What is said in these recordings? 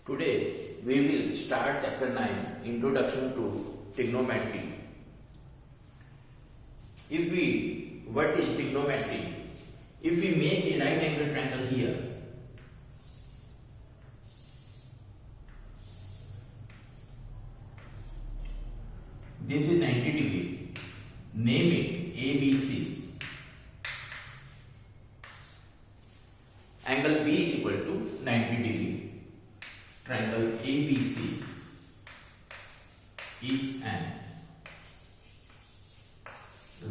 Today we will start chapter 9, Introduction to Trigonometry. What is trigonometry? If we make a right angle triangle here, this is 90 degree, name it ABC. Angle B is equal to 90 degree. Triangle ABC is an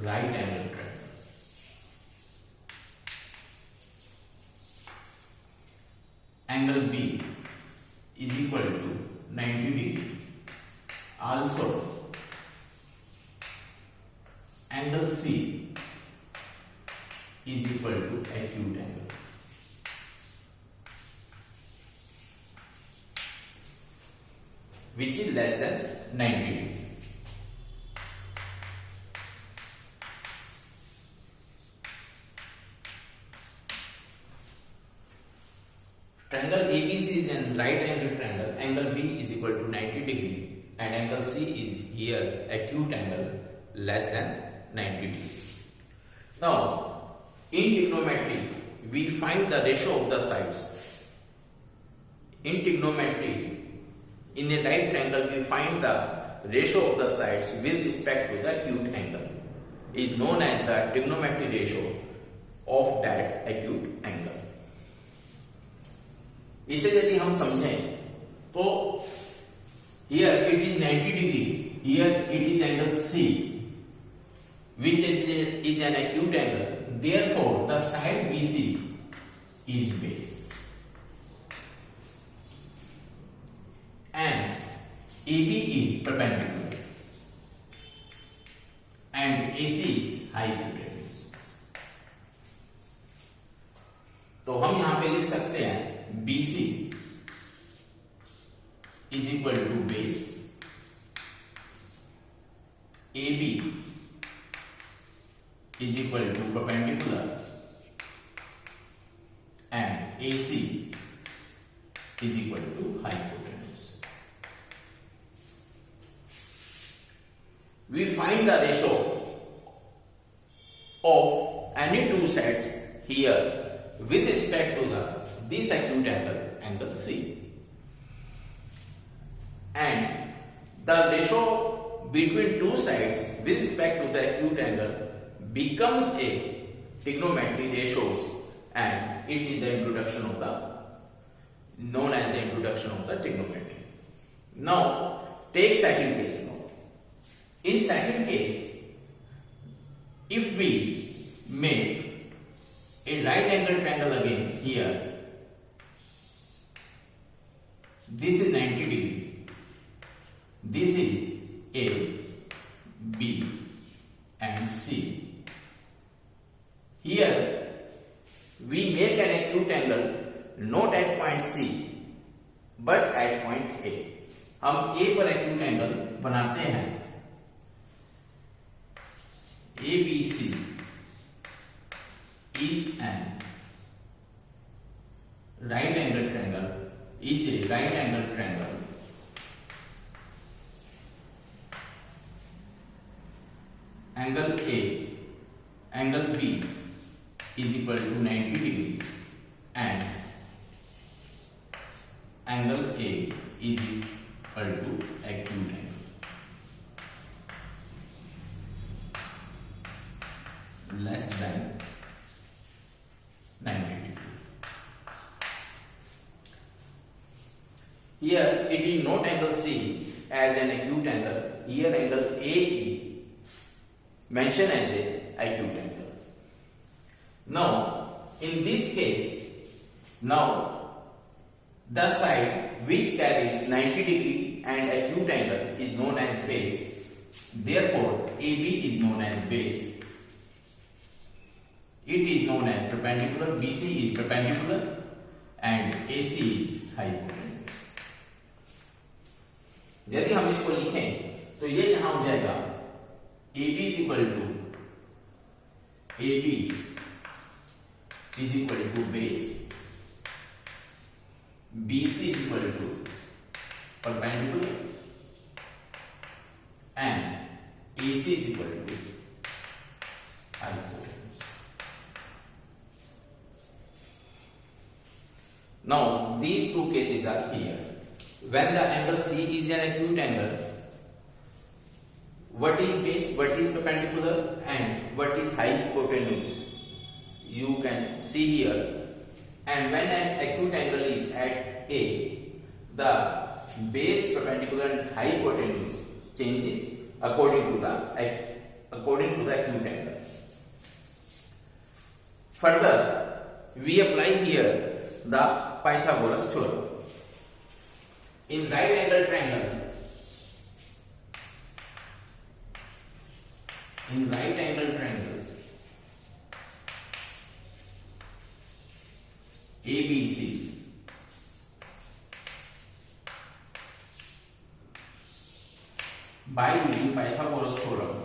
right angle triangle. Angle B is equal to 90 degree. Also, angle C is equal to acute angle. Which is less than 90 degree. Triangle ABC is a right angle triangle. Angle B is equal to 90 degree and angle C is here acute angle less than 90 degree. Now, in trigonometry, we find the ratio of the sides. In trigonometry, in a right triangle, we find the ratio of the sides with respect to the acute angle is known as the trigonometry ratio of that acute angle. इसे यदि हम समझें तो here it is 90 degree, here it is angle C, which is an acute angle. Therefore, the side BC is base. And AB is perpendicular and AC is hypotenuse. तो हम यहां पे लिख सकते हैं BC is equal to base, AB is equal to perpendicular and AC is equal to hypotenuse. We find the ratio of any two sides here with respect to this acute angle C, and the ratio between two sides with respect to the acute angle becomes a trigonometry ratios, and it is the introduction of known as the introduction of the trigonometry. Now take second case now. In second case, if we make a right angle triangle again here, this is 90 degree, this is A, B and C. Here we make an acute angle not at point C but at point A. हम A पर acute angle बनाते हैं. ABC is an right angle triangle, is a right angle triangle angle A, angle B is equal to 90 degree and angle A is equal to acute angle. Less than 90 degree. Here it is not angle C as an acute angle. Here angle A is mentioned as a acute angle. Now in this case, now the side which carries 90 degree and acute angle is known as base. Therefore, AB is known as base. It is known as perpendicular, BC is perpendicular and AC is hypotenuse. यदि हम इसको लिखें तो ये यहां हो जाएगा AB is equal to AB is equal to base, BC is equal to perpendicular and AC is equal to hypotenuse. Now these two cases are here. When the angle C is an acute angle, what is base, what is perpendicular, and what is hypotenuse, you can see here. And when an acute angle is at A, the base, perpendicular and hypotenuse changes according to the acute angle. Further, we apply here the Pythagoras theorem. In right angle triangle, ABC, by using Pythagoras theorem,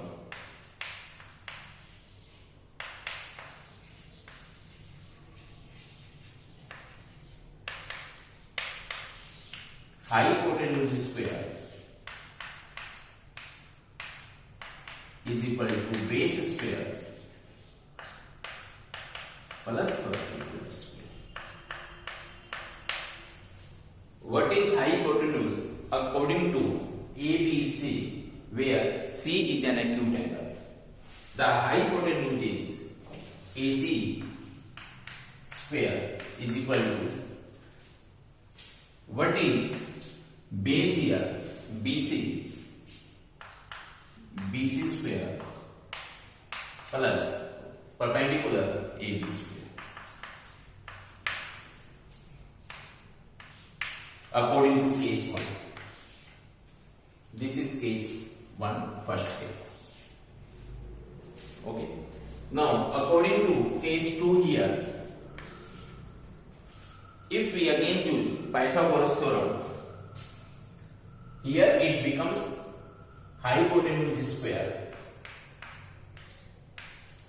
hypotenuse square is equal to base square plus perpendicular square. What is hypotenuse? According to ABC, where C is an acute angle, the hypotenuse is AC square is equal to, what is base here? BC square plus perpendicular AB square. According to case 1. This is case 1, first case. Okay. Now, according to case 2 here, if we again use Pythagoras theorem, here it becomes hypotenuse square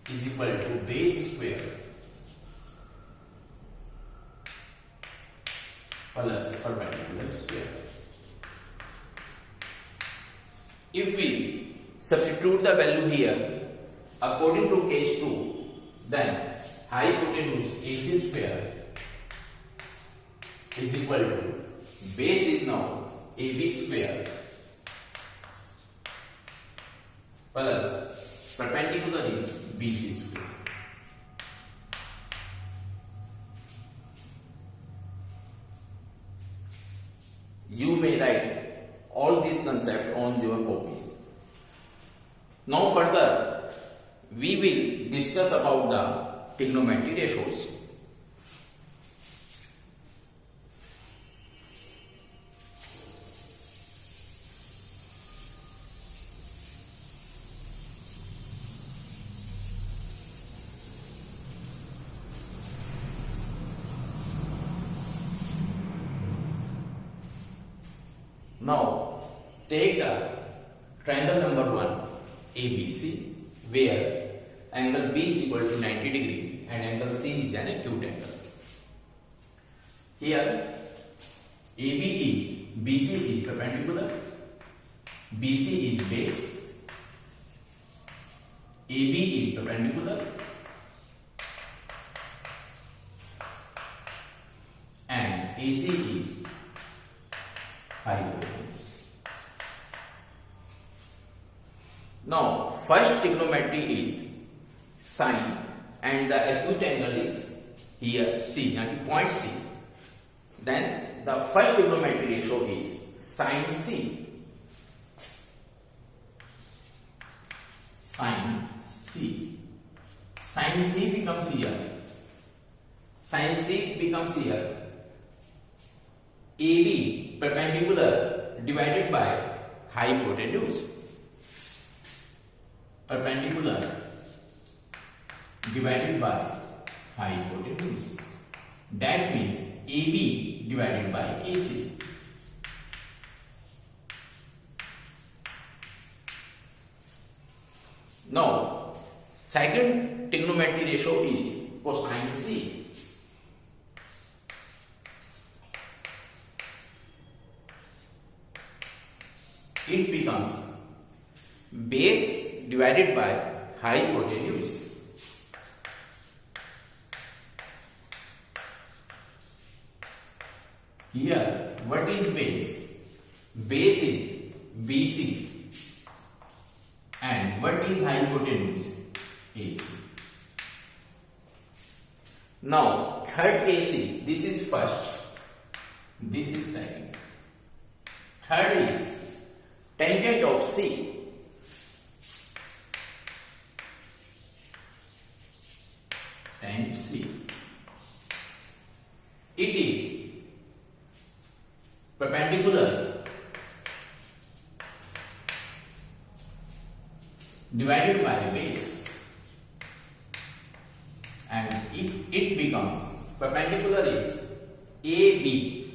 is equal to base square plus perpendicular square. If we substitute the value here according to case 2, then hypotenuse AC square is equal to, base is now AB square plus perpendicular is BC square. You may write all these concepts on your copies. Now further, we will discuss about the trigonometry ratios. Now, take the triangle number 1 ABC, where angle B is equal to 90 degree and angle C is an acute angle. Here, BC is perpendicular, BC is base, AB is perpendicular, and AC is hypotenuse. Now, first trigonometry is sine and the acute angle is here C, yani point C. Then the first trigonometry ratio is sine C. Sine C. Sine C becomes here. Sine C becomes here. AB perpendicular divided by hypotenuse. Perpendicular divided by hypotenuse. That means AB divided by AC. Now, second trigonometry ratio is cosine C. it becomes base divided by hypotenuse. Here, what is base? Base is BC. And what is hypotenuse? AC. Now, third case is, this is first, this is second. Third is tangent of C. Tangent C. It is perpendicular divided by base, and it becomes perpendicular is AB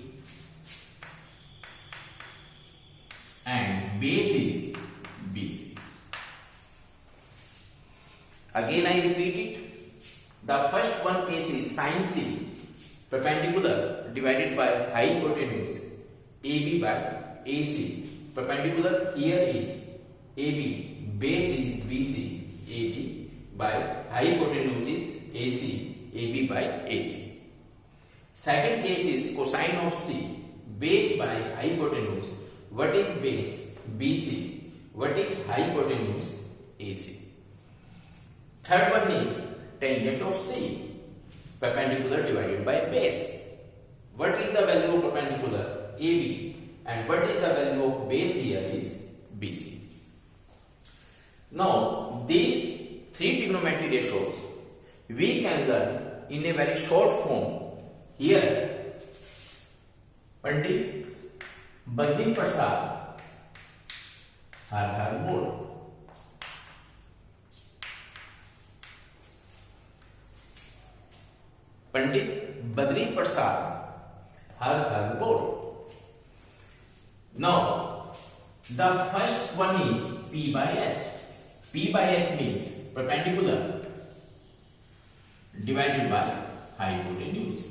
and base is BC. Again I repeat it. The first one case is sin C, perpendicular divided by hypotenuse AB by AC. Perpendicular here is AB, base is BC, AB by hypotenuse is AC, AB by AC. Second case is cosine of C, base by hypotenuse. What is base? BC. What is hypotenuse? AC. Third one is tangent of C, perpendicular divided by base. What is the value of perpendicular? AB. And what is the value of base here is BC. Now, these three trigonometry ratios we can learn in a very short form. Here, Pandit Badri Prasad, Har Bol. Pandit Badri Prasad, Har Bol. Now, the first one is P by H. P by H means perpendicular divided by hypotenuse,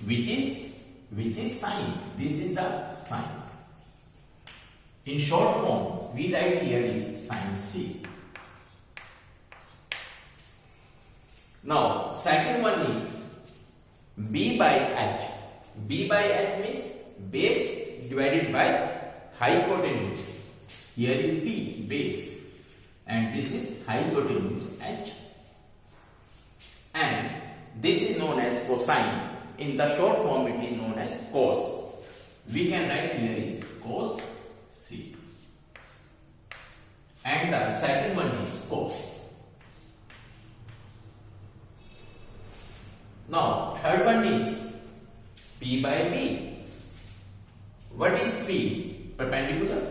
which is sine. This is the sine. In short form, we write here is sine C. Now, second one is B by H. B by H means base divided by hypotenuse. Here is B, base, and this is hypotenuse H. And this is known as cosine. In the short form, it is known as cos. We can write here is cos C. And the second one is cos. Now, third one is P by B. What is P? Perpendicular.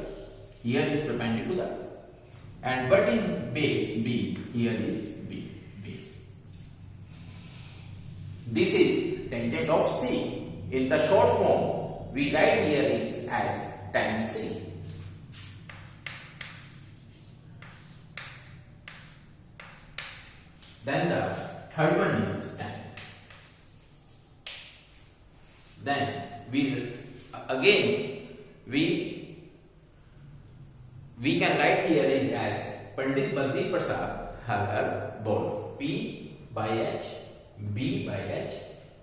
Here is perpendicular. And what is base? B. Here is B, base. This is tangent of C. In the short form, we write here is as tan C. Then the third one is tan. Then we can write here is as Pandit Badri Prasad Har Bol. P by H, B by H,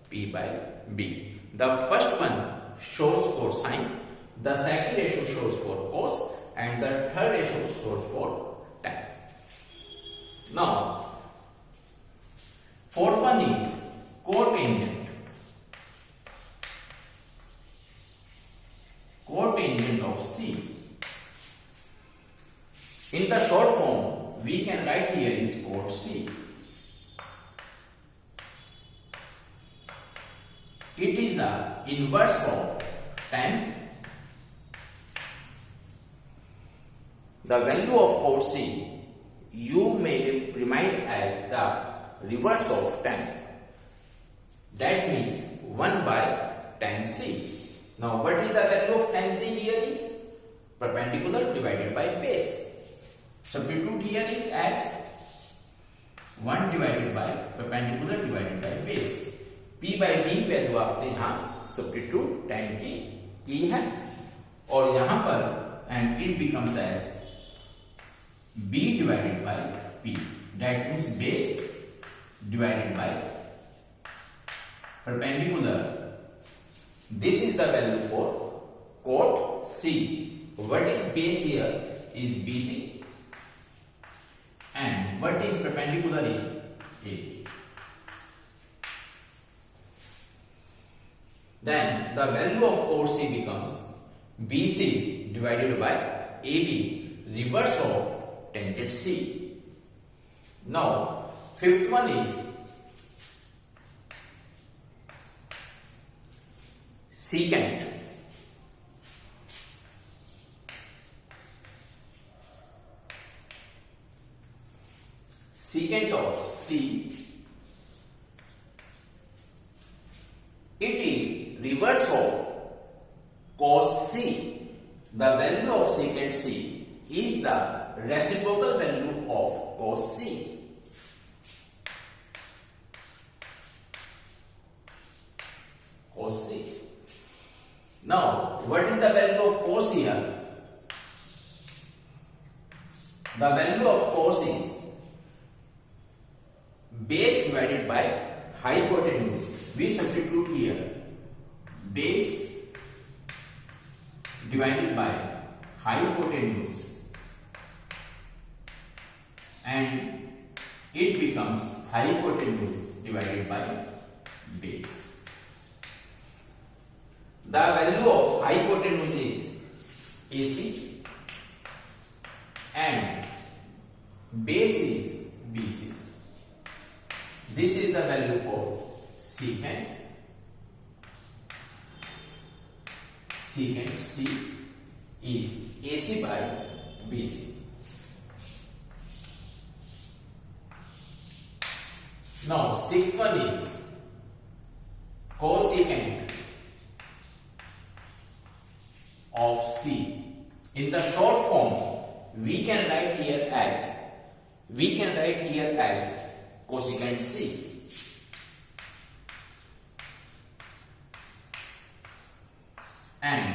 P by B. The first one shows for sine, the second ratio shows for cos, and the third ratio shows for tan. Now, fourth one is cotangent. Cotangent of C. In the short form, we can write here is cot C. It is the inverse of tan. The value of cot C you may remind as the reverse of tan. That means 1 by tan C. Now, what is the value of tan C here is perpendicular divided by base. Substitute here is as 1 divided by perpendicular divided by base. P by B value आपने यहाँ substitute tan की है और यहाँ पर and it becomes as B divided by P. That means base divided by perpendicular. This is the value for chord C. What is base here is BC and what is perpendicular is AB. Then the value of chord C becomes BC divided by AB, reverse of tangent C. Now fifth one is secant. Secant of C, it is reverse of cos C. The value of secant C is the reciprocal value of cos C. Cos C. Now, what is the value of cos here? The value of cos is base divided by hypotenuse. We substitute here base divided by hypotenuse and it becomes hypotenuse divided by base. The value of hypotenuse is AC and base is BC. This is the value for secant. Secant C is AC by BC. Now sixth one is cosecant of C. In the short form, we can write here as cosecant C. And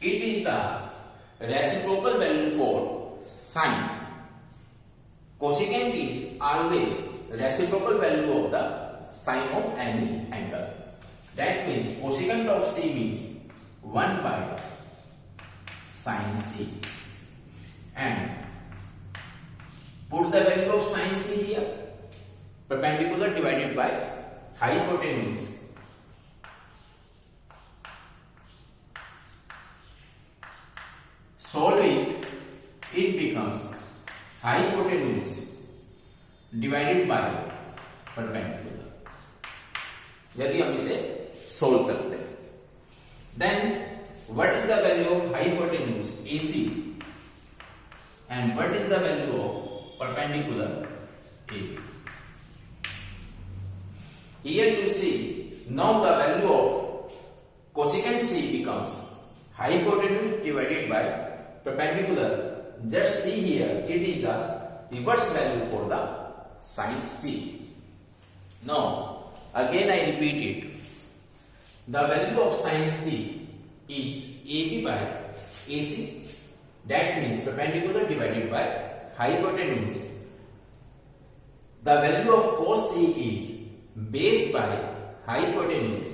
it is the reciprocal value for sine. Cosecant is always reciprocal value of the sine of any angle. That means cosecant of C means 1 by sine C. And put the value of sine C here, perpendicular divided by hypotenuse. Solve it, it becomes hypotenuse divided by perpendicular. यदि हम इसे solve करते हैं, then what is the value of hypotenuse AC and what is the value of perpendicular AB? Here you see, now the value of cosecant C becomes hypotenuse divided by perpendicular. Just see here, it is the reverse value for the sine C. Now again I repeat it. The value of sine C is AB by AC. That means perpendicular divided by hypotenuse. The value of cos C is base by hypotenuse.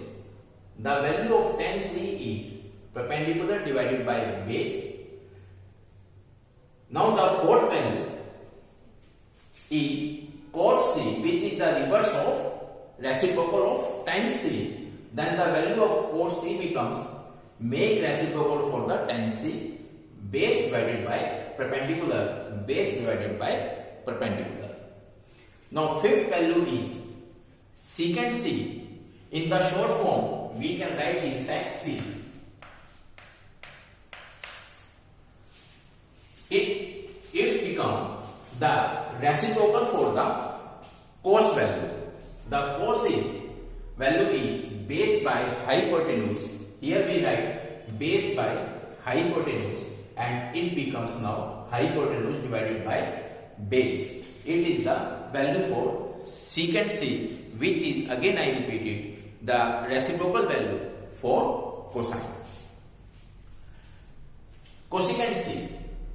The value of tan C is perpendicular divided by base. Now the fourth value is cot C, which is the reverse of reciprocal of tan C. Then the value of cot C becomes make reciprocal for the tan C, base divided by perpendicular, base divided by perpendicular. Now fifth value is secant C. In the short form, we can write the sec C. It's become the reciprocal for the cos value. The cos value is base by hypotenuse. Here we write base by hypotenuse and it becomes now hypotenuse divided by base. It is the value for secant C, which is again I repeat it, the reciprocal value for cosine. cosecant C.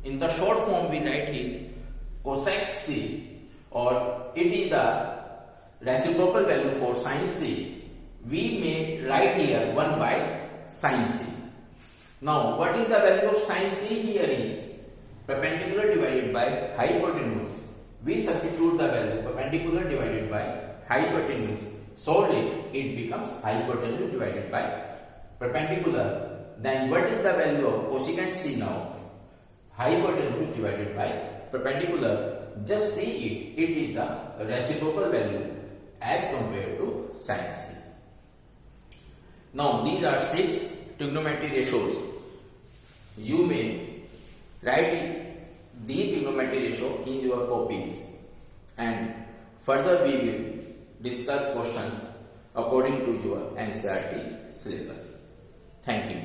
In the short form we write is cosec C, or it is the reciprocal value for sin C. We may write here 1 by sin C. Now what is the value of sin C here is perpendicular divided by hypotenuse. We substitute the value perpendicular divided by hypotenuse. Solve it becomes hypotenuse divided by perpendicular. Then what is the value of cosecant C now? Hypotenuse divided by perpendicular. Just see it is the reciprocal value as compared to sin C. Now these are 6 trigonometry ratios. You may write the trigonometry ratio in your copies, and further we will discuss questions according to your NCERT syllabus. Thank you.